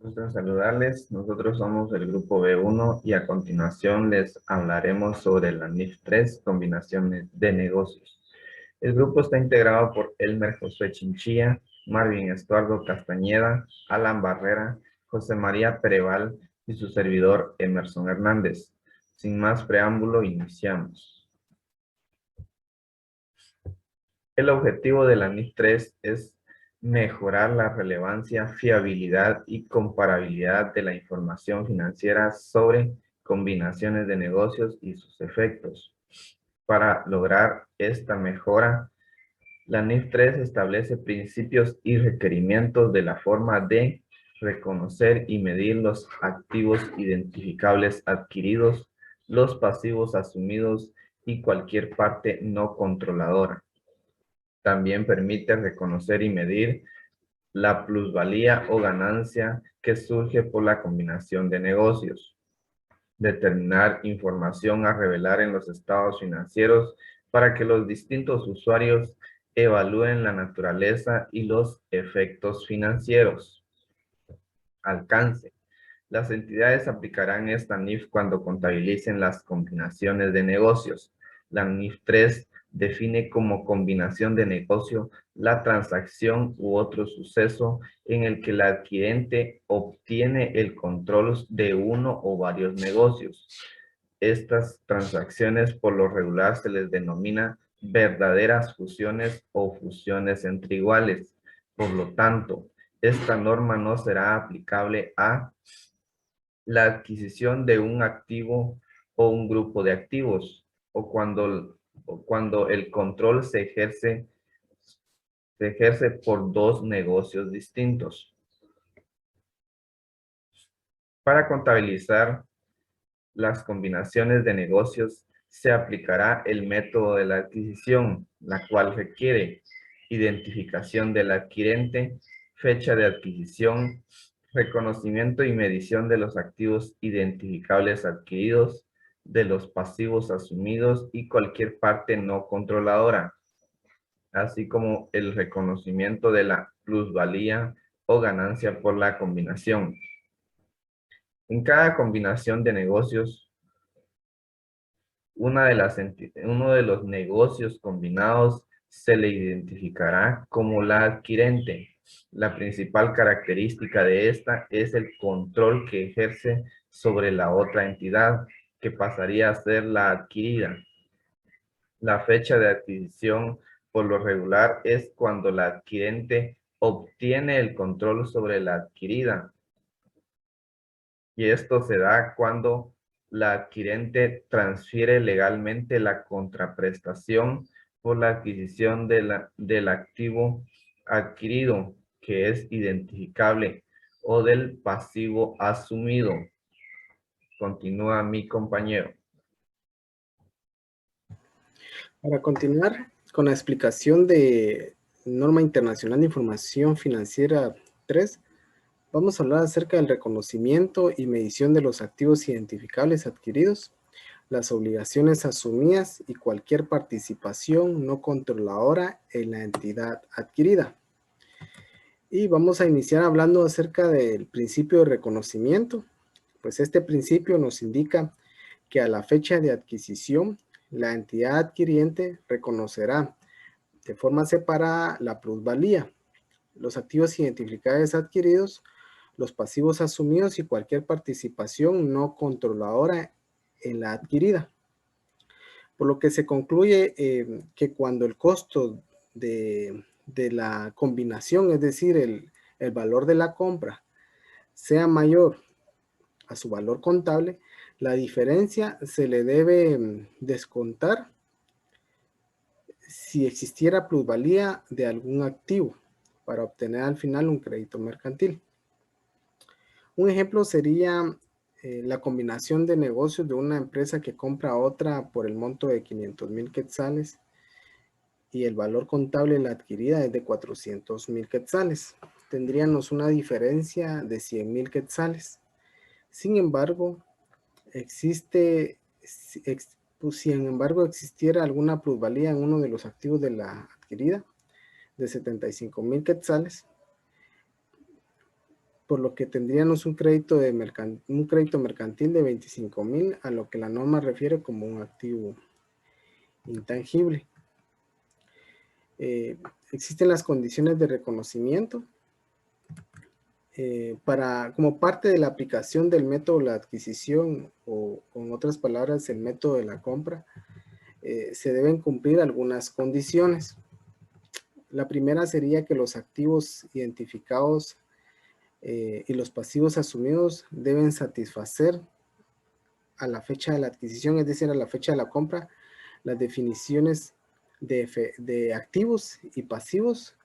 Gusto saludarles. Nosotros somos el grupo B1 y a continuación les hablaremos sobre la NIF3, combinaciones de negocios. El grupo está integrado por Elmer Josué Chinchilla, Marvin Estuardo Castañeda, Alan Barrera, José María Pereval y su servidor Emerson Hernández. Sin más preámbulo, iniciamos. El objetivo de la NIF3 es mejorar la relevancia, fiabilidad y comparabilidad de la información financiera sobre combinaciones de negocios y sus efectos. Para lograr esta mejora, la NIF3 establece principios y requerimientos de la forma de reconocer y medir los activos identificables adquiridos, los pasivos asumidos y cualquier parte no controladora. También permite reconocer y medir la plusvalía o ganancia que surge por la combinación de negocios. Determinar información a revelar en los estados financieros para que los distintos usuarios evalúen la naturaleza y los efectos financieros. Alcance. Las entidades aplicarán esta NIF cuando contabilicen las combinaciones de negocios. La NIF3 define como combinación de negocio la transacción u otro suceso en el que el adquirente obtiene el control de uno o varios negocios. Estas transacciones por lo regular se les denomina verdaderas fusiones o fusiones entre iguales. Por lo tanto, esta norma no será aplicable a la adquisición de un activo o un grupo de activos, o cuando el control se ejerce por dos negocios distintos. Para contabilizar las combinaciones de negocios, se aplicará el método de la adquisición, la cual requiere identificación del adquirente, fecha de adquisición, reconocimiento y medición de los activos identificables adquiridos, de los pasivos asumidos y cualquier parte no controladora, así como el reconocimiento de la plusvalía o ganancia por la combinación. En cada combinación de negocios, uno de los negocios combinados se le identificará como la adquirente. La principal característica de esta es el control que ejerce sobre la otra entidad, que pasaría a ser la adquirida. La fecha de adquisición, por lo regular, es cuando la adquirente obtiene el control sobre la adquirida. Y esto se da cuando la adquirente transfiere legalmente la contraprestación por la adquisición del activo adquirido, que es identificable, o del pasivo asumido. Continúa mi compañero. Para continuar con la explicación de Norma Internacional de Información Financiera 3, vamos a hablar acerca del reconocimiento y medición de los activos identificables adquiridos, las obligaciones asumidas y cualquier participación no controladora en la entidad adquirida. Y vamos a iniciar hablando acerca del principio de reconocimiento. Pues este principio nos indica que a la fecha de adquisición, la entidad adquiriente reconocerá de forma separada la plusvalía, los activos identificables adquiridos, los pasivos asumidos y cualquier participación no controladora en la adquirida. Por lo que se concluye que cuando el costo de la combinación, es decir, el valor de la compra, sea mayor a su valor contable, la diferencia se le debe descontar si existiera plusvalía de algún activo para obtener al final un crédito mercantil. Un ejemplo sería la combinación de negocios de una empresa que compra a otra por el monto de 500,000 quetzales y el valor contable de la adquirida es de 400,000 quetzales. Tendríamos una diferencia de 100,000 quetzales. Sin embargo, existiera alguna plusvalía en uno de los activos de la adquirida de 75,000 quetzales, por lo que tendríamos un crédito mercantil de 25,000, a lo que la norma refiere como un activo intangible. Existen las condiciones de reconocimiento. Como parte de la aplicación del método de la adquisición, o en otras palabras, el método de la compra, se deben cumplir algunas condiciones. La primera sería que los activos identificados y los pasivos asumidos deben satisfacer a la fecha de la adquisición, es decir, a la fecha de la compra, las definiciones de activos y pasivos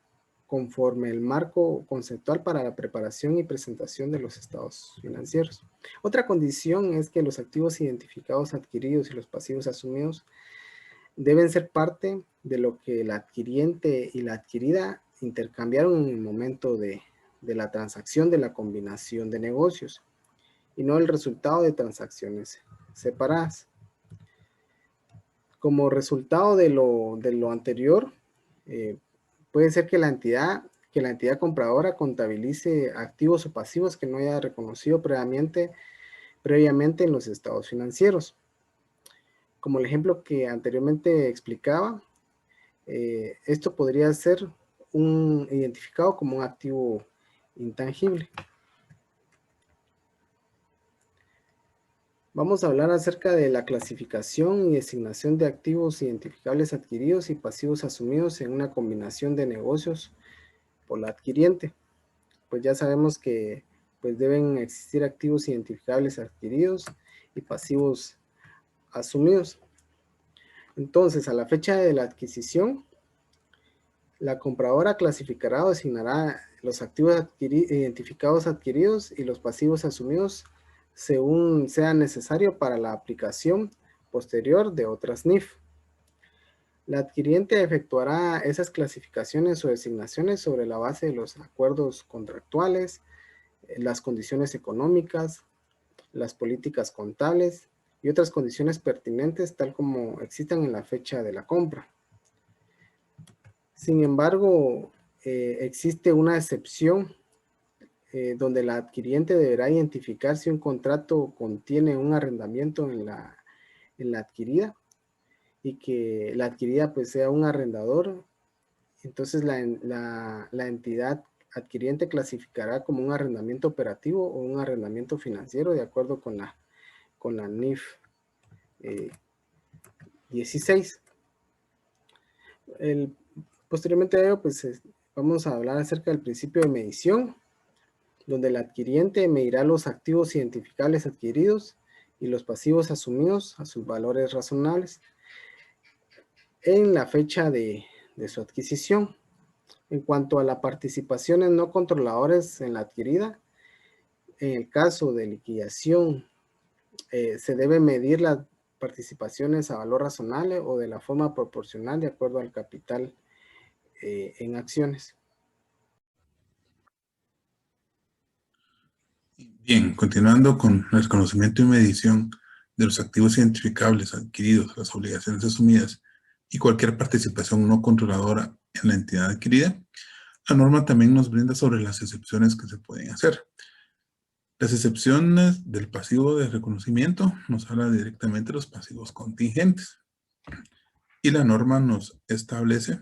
conforme el marco conceptual para la preparación y presentación de los estados financieros. Otra condición es que los activos identificados adquiridos y los pasivos asumidos deben ser parte de lo que el adquiriente y la adquirida intercambiaron en el momento de la transacción de la combinación de negocios, y no el resultado de transacciones separadas. Como resultado de lo anterior, puede ser que la entidad compradora contabilice activos o pasivos que no haya reconocido previamente en los estados financieros. Como el ejemplo que anteriormente explicaba, esto podría ser identificado como un activo intangible. Vamos a hablar acerca de la clasificación y designación de activos identificables adquiridos y pasivos asumidos en una combinación de negocios por la adquiriente. Pues ya sabemos que pues deben existir activos identificables adquiridos y pasivos asumidos. Entonces, a la fecha de la adquisición, la compradora clasificará o designará los activos identificados adquiridos y los pasivos asumidos según sea necesario para la aplicación posterior de otras NIF. La adquiriente efectuará esas clasificaciones o designaciones sobre la base de los acuerdos contractuales, las condiciones económicas, las políticas contables y otras condiciones pertinentes tal como existan en la fecha de la compra. Sin embargo, existe una excepción donde la adquiriente deberá identificar si un contrato contiene un arrendamiento en la adquirida, y que la adquirida pues sea un arrendador. Entonces la entidad adquiriente clasificará como un arrendamiento operativo o un arrendamiento financiero de acuerdo con la NIF 16. Posteriormente a ello, pues vamos a hablar acerca del principio de medición, donde el adquiriente medirá los activos identificables adquiridos y los pasivos asumidos a sus valores razonables en la fecha de su adquisición. En cuanto a las participaciones no controladoras en la adquirida, en el caso de liquidación, se debe medir las participaciones a valor razonable o de la forma proporcional de acuerdo al capital en acciones. Bien, continuando con el conocimiento y medición de los activos identificables adquiridos, las obligaciones asumidas y cualquier participación no controladora en la entidad adquirida, la norma también nos brinda sobre las excepciones que se pueden hacer. Las excepciones del pasivo de reconocimiento nos habla directamente de los pasivos contingentes. Y la norma nos establece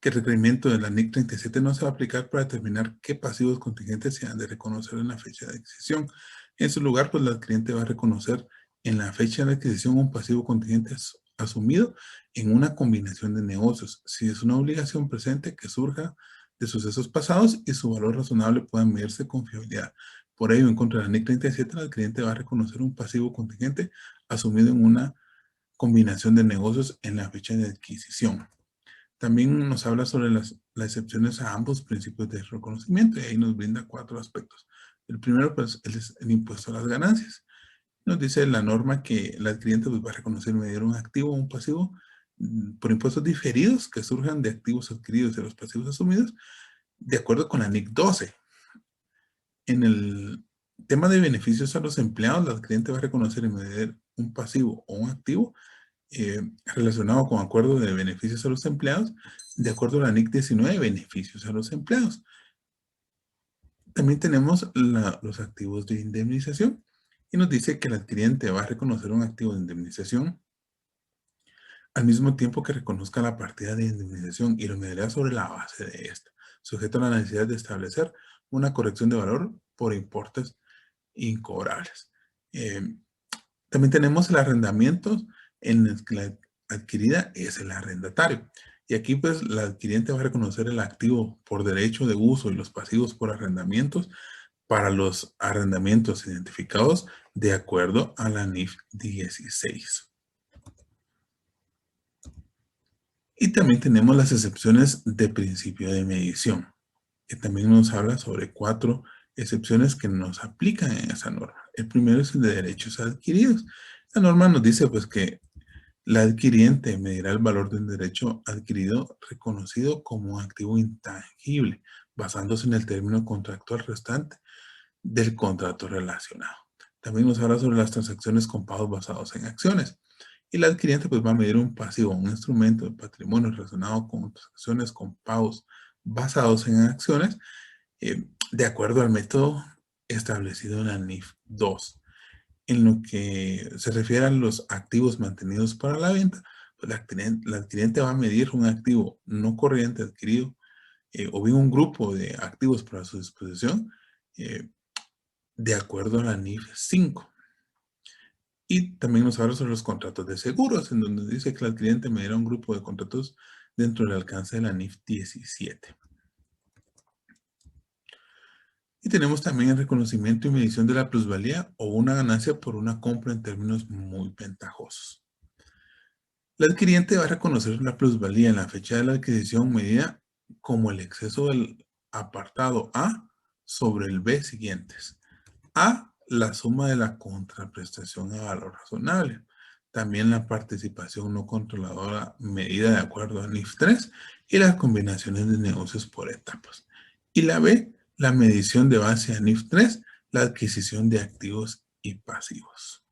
que el requerimiento de la NIC 37 no se va a aplicar para determinar qué pasivos contingentes se han de reconocer en la fecha de adquisición. En su lugar, pues el adquiriente va a reconocer en la fecha de adquisición un pasivo contingente asumido en una combinación de negocios, si es una obligación presente que surja de sucesos pasados y su valor razonable pueda medirse con fiabilidad. Por ello, en contra de la NIC 37, el adquiriente va a reconocer un pasivo contingente asumido en una combinación de negocios en la fecha de adquisición. También nos habla sobre las excepciones a ambos principios de reconocimiento, y ahí nos brinda 4 aspectos. El primero, pues, es el impuesto a las ganancias. Nos dice la norma que el adquiriente pues, va a reconocer y medir un activo o un pasivo por impuestos diferidos que surjan de activos adquiridos y de los pasivos asumidos, de acuerdo con la NIC 12. En el tema de beneficios a los empleados, el adquiriente va a reconocer y medir un pasivo o un activo relacionado con acuerdo de beneficios a los empleados, de acuerdo a la NIC 19, beneficios a los empleados. También tenemos los activos de indemnización y nos dice que el adquiriente va a reconocer un activo de indemnización al mismo tiempo que reconozca la partida de indemnización y lo medirá sobre la base de esta, sujeto a la necesidad de establecer una corrección de valor por importes incobrables. También tenemos el arrendamiento en el que la adquirida es el arrendatario. Y aquí pues la adquiriente va a reconocer el activo por derecho de uso y los pasivos por arrendamientos para los arrendamientos identificados de acuerdo a la NIF 16. Y también tenemos las excepciones de principio de medición, que también nos habla sobre 4 excepciones que nos aplican en esa norma. El primero es el de derechos adquiridos. La norma nos dice pues que la adquiriente medirá el valor del derecho adquirido reconocido como activo intangible, basándose en el término contractual restante del contrato relacionado. También nos habla sobre las transacciones con pagos basados en acciones. Y la adquiriente pues va a medir un pasivo, un instrumento de patrimonio relacionado con transacciones con pagos basados en acciones de acuerdo al método establecido en la NIF 2. En lo que se refiere a los activos mantenidos para la venta, pues la adquiriente va a medir un activo no corriente adquirido o bien un grupo de activos para su disposición de acuerdo a la NIF 5. Y también nos habla sobre los contratos de seguros, en donde dice que el adquiriente medirá un grupo de contratos dentro del alcance de la NIF 17. Y tenemos también el reconocimiento y medición de la plusvalía o una ganancia por una compra en términos muy ventajosos. La adquiriente va a reconocer la plusvalía en la fecha de la adquisición medida como el exceso del apartado A sobre el B siguientes. A, la suma de la contraprestación a valor razonable. También la participación no controladora medida de acuerdo a NIF 3 y las combinaciones de negocios por etapas. Y la B, la medición de base a NIF 3, la adquisición de activos y pasivos.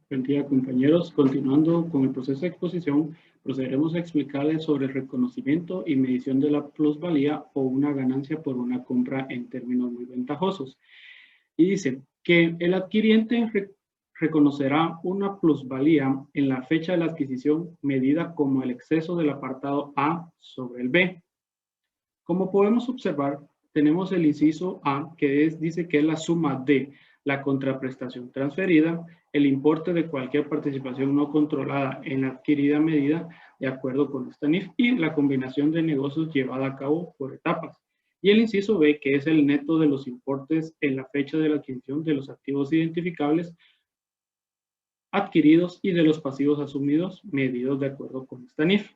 Buen día, compañeros. Continuando con el proceso de exposición, procederemos a explicarles sobre el reconocimiento y medición de la plusvalía o una ganancia por una compra en términos muy ventajosos. Y dice que el adquiriente reconocerá una plusvalía en la fecha de la adquisición medida como el exceso del apartado A sobre el B. Como podemos observar, tenemos el inciso A que dice que es la suma de la contraprestación transferida, el importe de cualquier participación no controlada en la adquirida medida de acuerdo con esta NIF y la combinación de negocios llevada a cabo por etapas. Y el inciso B, que es el neto de los importes en la fecha de la adquisición de los activos identificables adquiridos y de los pasivos asumidos medidos de acuerdo con esta NIF.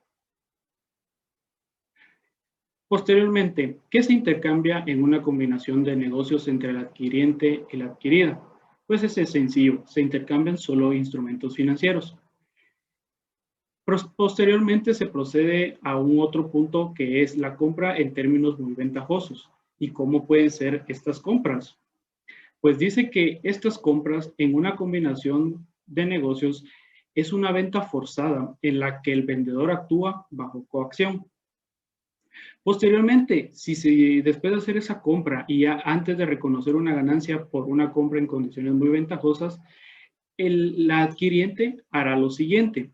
Posteriormente, ¿qué se intercambia en una combinación de negocios entre el adquiriente y la adquirida? Pues es sencillo, se intercambian solo instrumentos financieros. Posteriormente se procede a un otro punto que es la compra en términos muy ventajosos. ¿Y cómo pueden ser estas compras? Pues dice que estas compras en una combinación de negocios es una venta forzada en la que el vendedor actúa bajo coacción. Posteriormente, si después de hacer esa compra y ya antes de reconocer una ganancia por una compra en condiciones muy ventajosas, la adquiriente hará lo siguiente,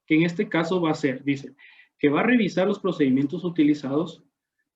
que en este caso va a ser, dice, que va a revisar los procedimientos utilizados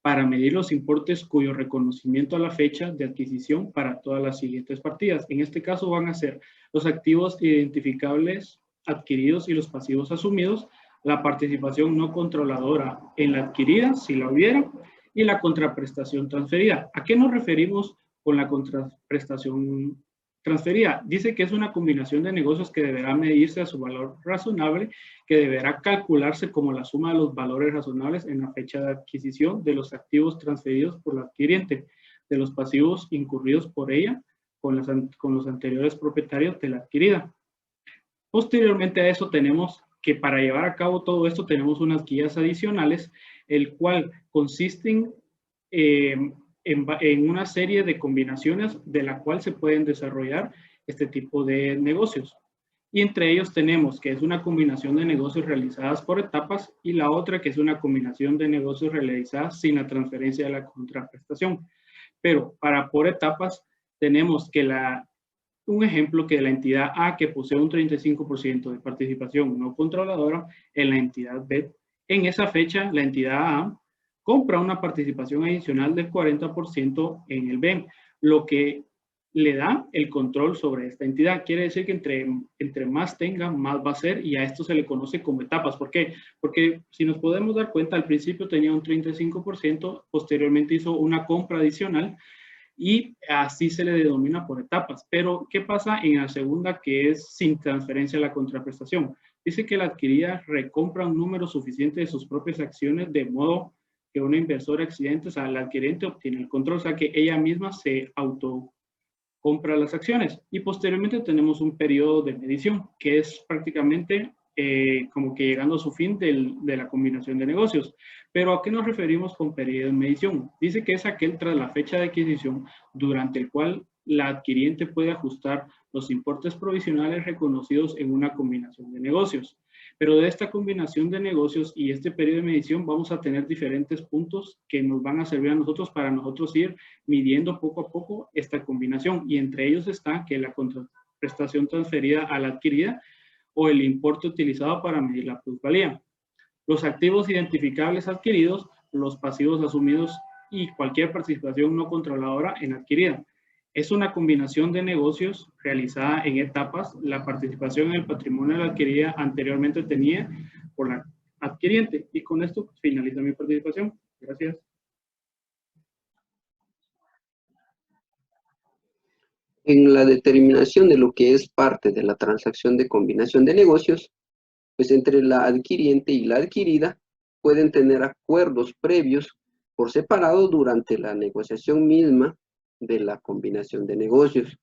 para medir los importes cuyo reconocimiento a la fecha de adquisición para todas las siguientes partidas. En este caso van a ser los activos identificables adquiridos y los pasivos asumidos, la participación no controladora en la adquirida, si la hubiera, y la contraprestación transferida. ¿A qué nos referimos con la contraprestación transferida? Dice que es una combinación de negocios que deberá medirse a su valor razonable, que deberá calcularse como la suma de los valores razonables en la fecha de adquisición de los activos transferidos por la adquiriente, de los pasivos incurridos por ella con los anteriores propietarios de la adquirida. Posteriormente a eso tenemos que para llevar a cabo todo esto tenemos unas guías adicionales, el cual consisten en una serie de combinaciones de la cual se pueden desarrollar este tipo de negocios. Y entre ellos tenemos que es una combinación de negocios realizadas por etapas y la otra que es una combinación de negocios realizadas sin la transferencia de la contraprestación. Pero para por etapas tenemos que un ejemplo que la entidad A que posee un 35% de participación no controladora en la entidad B. En esa fecha la entidad A compra una participación adicional del 40% en el B, lo que le da el control sobre esta entidad. Quiere decir que entre más tenga, más va a ser, y a esto se le conoce como etapas. ¿Por qué? Porque si nos podemos dar cuenta, al principio tenía un 35%, posteriormente hizo una compra adicional, y así se le denomina por etapas. Pero, ¿qué pasa en la segunda, que es sin transferencia a la contraprestación? Dice que la adquirida recompra un número suficiente de sus propias acciones, de modo que una inversora excedente, o sea, la adquirente obtiene el control, o sea, que ella misma se autocompra las acciones. Y posteriormente tenemos un periodo de medición, que es prácticamente como que llegando a su fin de la combinación de negocios. Pero ¿a qué nos referimos con periodo de medición? Dice que es aquel tras la fecha de adquisición durante el cual la adquiriente puede ajustar los importes provisionales reconocidos en una combinación de negocios. Pero de esta combinación de negocios y este periodo de medición vamos a tener diferentes puntos que nos van a servir a nosotros para nosotros ir midiendo poco a poco esta combinación. Y entre ellos está que la contraprestación transferida a la adquirida o el importe utilizado para medir la plusvalía, los activos identificables adquiridos, los pasivos asumidos y cualquier participación no controladora en adquirida. Es una combinación de negocios realizada en etapas. La participación en el patrimonio de la adquirida anteriormente tenía por la adquiriente. Y con esto finaliza mi participación. Gracias. En la determinación de lo que es parte de la transacción de combinación de negocios, pues entre la adquiriente y la adquirida pueden tener acuerdos previos por separado durante la negociación misma de la combinación de negocios.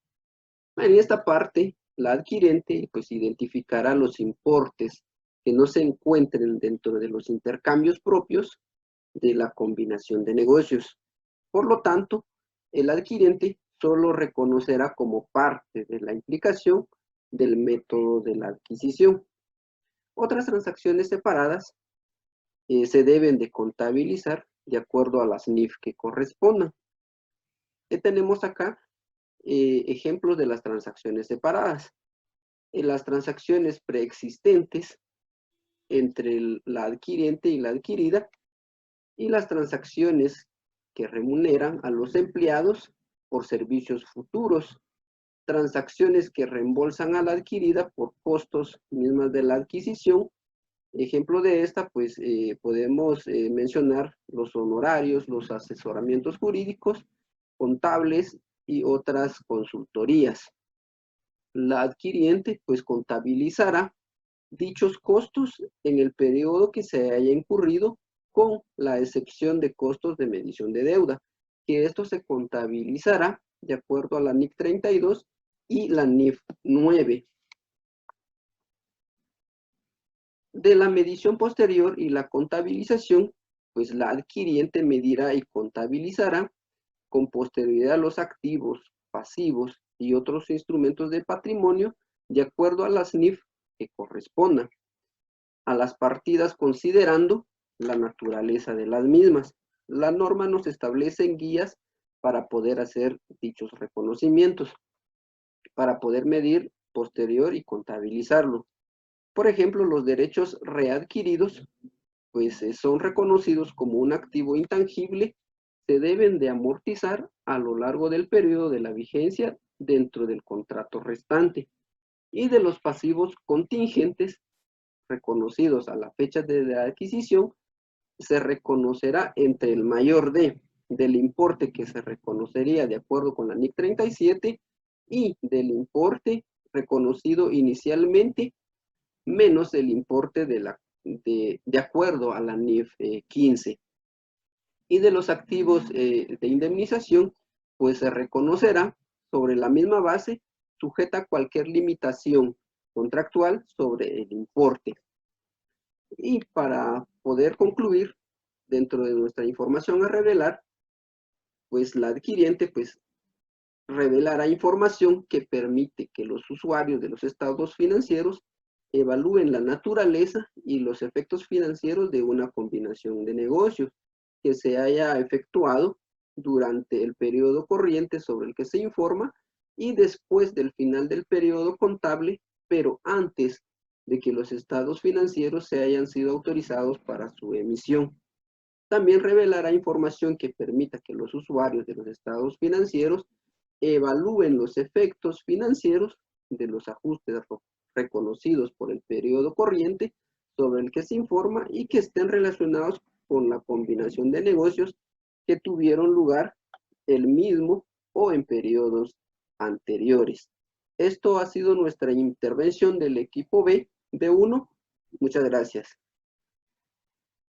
En esta parte, la adquirente pues identificará los importes que no se encuentren dentro de los intercambios propios de la combinación de negocios. Por lo tanto, el adquirente solo reconocerá como parte de la implicación del método de la adquisición. Otras transacciones separadas se deben de contabilizar de acuerdo a las NIF que correspondan. Tenemos acá ejemplos de las transacciones separadas. En las transacciones preexistentes entre la adquiriente y la adquirida, y las transacciones que remuneran a los empleados por servicios futuros, transacciones que reembolsan a la adquirida por costos mismas de la adquisición. Ejemplo de esta, pues podemos mencionar los honorarios, los asesoramientos jurídicos, contables y otras consultorías. La adquiriente pues contabilizará dichos costos en el periodo que se haya incurrido, con la excepción de costos de medición de deuda, que esto se contabilizará de acuerdo a la NIF 32 y la NIF 9. De la medición posterior y la contabilización, pues la adquiriente medirá y contabilizará con posterioridad los activos, pasivos y otros instrumentos de patrimonio de acuerdo a las NIF que correspondan a las partidas, considerando la naturaleza de las mismas. La norma nos establece guías para poder hacer dichos reconocimientos, para poder medir posterior y contabilizarlo. Por ejemplo, los derechos readquiridos, pues son reconocidos como un activo intangible, se deben de amortizar a lo largo del periodo de la vigencia dentro del contrato restante. Y de los pasivos contingentes reconocidos a la fecha de la adquisición, se reconocerá entre el mayor del importe que se reconocería de acuerdo con la NIC 37 y del importe reconocido inicialmente menos el importe de acuerdo a la NIF 15. Y de los activos de indemnización, pues se reconocerá sobre la misma base, sujeta a cualquier limitación contractual sobre el importe. Y para poder concluir, dentro de nuestra información a revelar, pues la adquiriente pues revelará información que permite que los usuarios de los estados financieros evalúen la naturaleza y los efectos financieros de una combinación de negocios que se haya efectuado durante el periodo corriente sobre el que se informa y después del final del periodo contable, pero antes de que los estados financieros se hayan sido autorizados para su emisión. También revelará información que permita que los usuarios de los estados financieros evalúen los efectos financieros de los ajustes reconocidos por el periodo corriente sobre el que se informa y que estén relacionados con la combinación de negocios que tuvieron lugar el mismo o en periodos anteriores. Esto ha sido nuestra intervención del equipo B de 1. Muchas gracias.